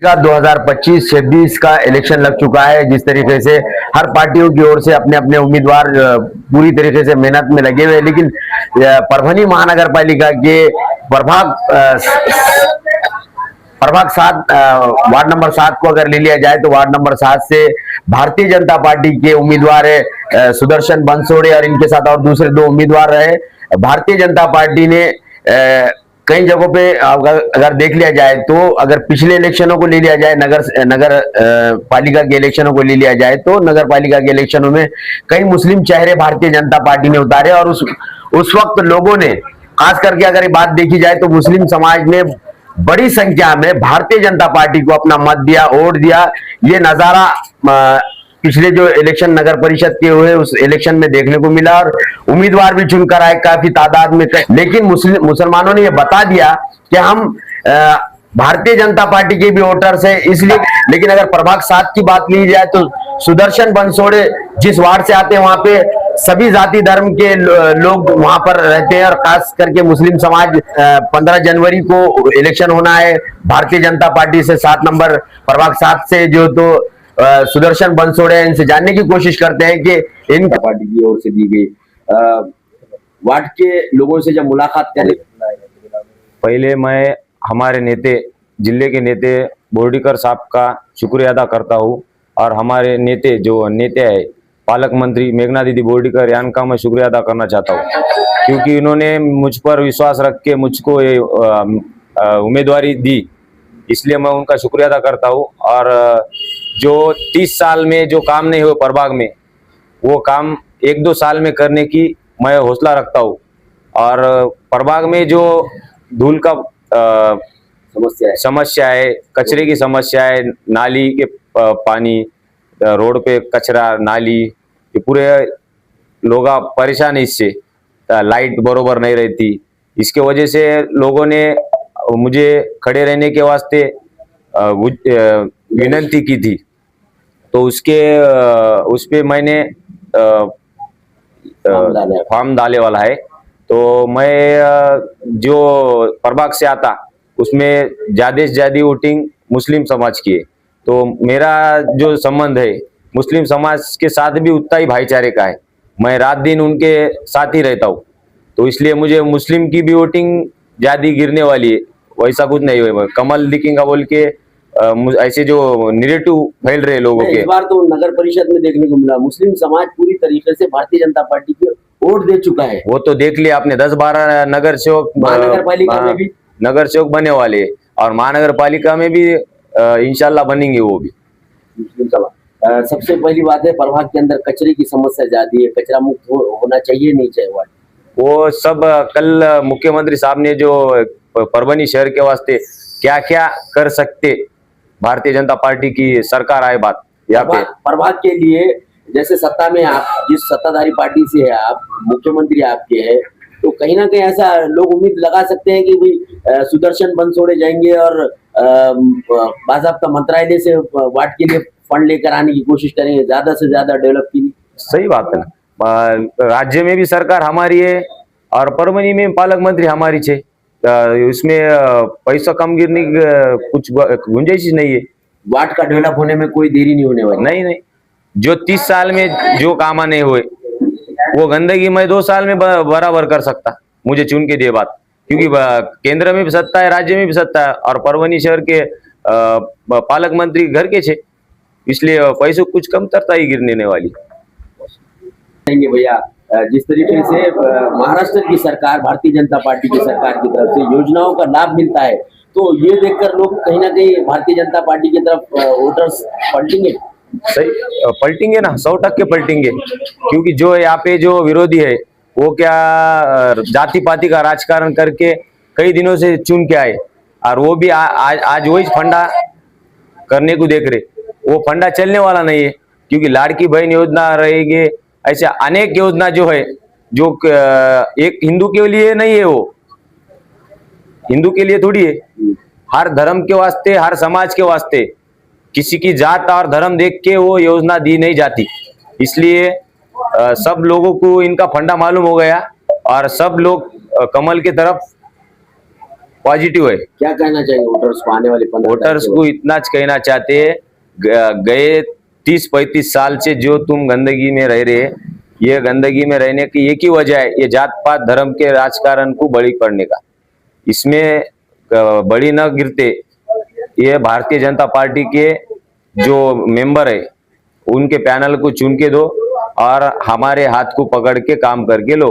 का 2025-26 का इलेक्शन लग चुका है। जिस तरीके से हर पार्टियों की ओर से अपने अपने उम्मीदवार पूरी तरीके से मेहनत में लगे हुए हैं, लेकिन परभनी महानगर पालिका के प्रभाग प्रभाग 7 वार्ड नंबर 7 को अगर ले लिया जाए तो वार्ड नंबर 7 से भारतीय जनता पार्टी के उम्मीदवार है सुदर्शन बनसोड़े और इनके साथ और दूसरे 2 उम्मीदवार रहे। भारतीय जनता पार्टी ने कई जगहों पे अगर देख लिया जाए तो अगर पिछले इलेक्शनों को ले लिया जाए, नगर पालिका के इलेक्शनों को ले लिया जाए तो नगर पालिका के इलेक्शनों में कई मुस्लिम चेहरे भारतीय जनता पार्टी ने उतारे और उस वक्त लोगों ने, खास करके अगर ये बात देखी जाए तो मुस्लिम समाज ने बड़ी संख्या में भारतीय जनता पार्टी को अपना मत दिया, वोट दिया। ये नजारा पिछले जो इलेक्शन नगर परिषद के हुए उस इलेक्शन में देखने को मिला और उम्मीदवार भी चुनकर आए काफी तादाद में। लेकिन मुसलमानों ने ये बता दिया कि हम भारतीय जनता पार्टी के भी वोटर्स हैं, इसलिए। लेकिन अगर प्रभाग 7 की बात ली जाए तो सुदर्शन बनसोड़े जिस वार्ड से आते हैं वहां पे सभी जाति धर्म के लोग वहां पर रहते हैं और खास करके मुस्लिम समाज 15 जनवरी को इलेक्शन होना है भारतीय जनता पार्टी से 7 नंबर प्रभाग 7 से जो तो सुदर्शन बनसोड़े इनसे जानने की कोशिश करते हैं कि इन पार्टी की ओर से दी गई वार्ड के लोगों से जब मुलाकात करें, पहले मैं हमारे नेते, जिले के नेते बोर्डीकर साहब का शुक्रिया अदा करता हूँ और हमारे नेते जो नेता है पालक मंत्री मेघना दीदी बोर्डीकर, इनका मैं शुक्रिया अदा करना चाहता हूँ क्योंकि इन्होंने मुझ पर विश्वास रख के मुझको ये उम्मीदवारी दी, इसलिए मैं उनका शुक्रिया अदा करता हूँ। और जो 30 साल में जो काम नहीं हुए प्रभाग में, वो काम 1-2 साल में करने की मैं हौसला रखता हूँ। और प्रभाग में जो धूल का समस्या है, कचरे की समस्या है, नाली के पानी, रोड पे कचरा, नाली, ये पूरे लोग परेशान है इससे। लाइट बरोबर नहीं रहती, इसके वजह से लोगों ने मुझे खड़े रहने के वास्ते विनती की थी, तो उस पे मैंने फॉर्म डाले वाला है। तो मैं जो प्रभाग से आता उसमें ज्यादा से ज्यादा वोटिंग मुस्लिम समाज की है, तो मेरा जो संबंध है मुस्लिम समाज के साथ भी उतना ही भाईचारे का है। मैं रात दिन उनके साथ ही रहता हूँ, तो इसलिए मुझे मुस्लिम की भी वोटिंग ज्यादा गिरने वाली है। वैसा कुछ नहीं हुआ, कमल दिखेगा बोल के ऐसे जो निगेटिव फैल रहे लोगों के। इस बार तो नगर परिषद में देखने को मिला मुस्लिम समाज पूरी तरीके से भारतीय जनता पार्टी को वोट दे चुका है। वो तो देख लिया आपने, 10-12 नगर सेवक महानगर पालिका में भी नगर सेवक बने वाले और महानगर पालिका में भी इंशाल्लाह बनेंगे वो भी। सबसे पहली बात है प्रभाग के अंदर कचरे की समस्या ज्यादा है, कचरा मुक्त होना चाहिए नहीं चाहिए वार्ड, वो सब कल मुख्यमंत्री साहब ने जो परभनी शहर के वास्ते क्या क्या कर सकते भारतीय जनता पार्टी की सरकार आए बात यहाँ पे प्रभाग के लिए। जैसे सत्ता में आप जिस सत्ताधारी पार्टी से है, आप मुख्यमंत्री आपके हैं, तो कहीं ना कहीं ऐसा लोग उम्मीद लगा सकते हैं कि भाई सुदर्शन बनसोड़े जाएंगे और बाज़ाब्ता मंत्रालय से वार्ड के लिए फंड लेकर आने की कोशिश करेंगे ज्यादा से ज्यादा डेवलप के लिए। सही बात है ना, राज्य में भी सरकार हमारी है और परभनी में पालक मंत्री हमारी है, इसमें पैसा कम गिरने की कुछ गुंजाइश नहीं है। वार्ड का डेवलप होने में कोई देरी नहीं होने वाली। नहीं, जो 30 साल में जो काम नहीं हुए वो गंदगी मैं 2 साल में बराबर कर सकता, मुझे चुन के दिए बात, क्योंकि केंद्र में भी सत्ता है, राज्य में भी सत्ता है और परभनी शहर के पालक मंत्री घर के छे, इसलिए पैसों कुछ कमतरता ही गिरने वाली भैया। जिस तरीके से महाराष्ट्र की सरकार, भारतीय जनता पार्टी की सरकार की तरफ से योजनाओं का लाभ मिलता है, तो ये देखकर लोग कहीं ना कहीं भारतीय जनता पार्टी की तरफ वोटर्स पलटेंगे। सही पलटेंगे ना, 100% पलटेंगे, क्योंकि जो यहाँ पे जो विरोधी है वो क्या जाति पाति का राजकारण करके कई दिनों से चुन के आए और वो भी आज वही फंडा करने को देख रहे। वो फंडा चलने वाला नहीं है, क्योंकि लाड़की बहन योजना रहेगी, ऐसे अनेक योजना जो है जो एक हिंदू के लिए नहीं है, वो हिंदू के लिए थोड़ी है, हर धर्म के वास्ते, हर समाज के वास्ते, किसी की जात और धर्म देख के वो योजना दी नहीं जाती। इसलिए सब लोगों को इनका फंडा मालूम हो गया और सब लोग कमल की तरफ पॉजिटिव है। क्या कहना चाहिए वोटर्स को आने वाले 15 वोटर्स को इतना कहना चाहते हैं, गए 30-35 साल से जो तुम गंदगी में रह रहे, ये गंदगी में रहने की एक ही वजह है, ये जात पात धर्म के राजकारण को बलि पड़ने का। इसमें बड़ी न गिरते ये भारतीय जनता पार्टी के जो मेंबर है उनके पैनल को चुन के दो और हमारे हाथ को पकड़ के काम करके लो।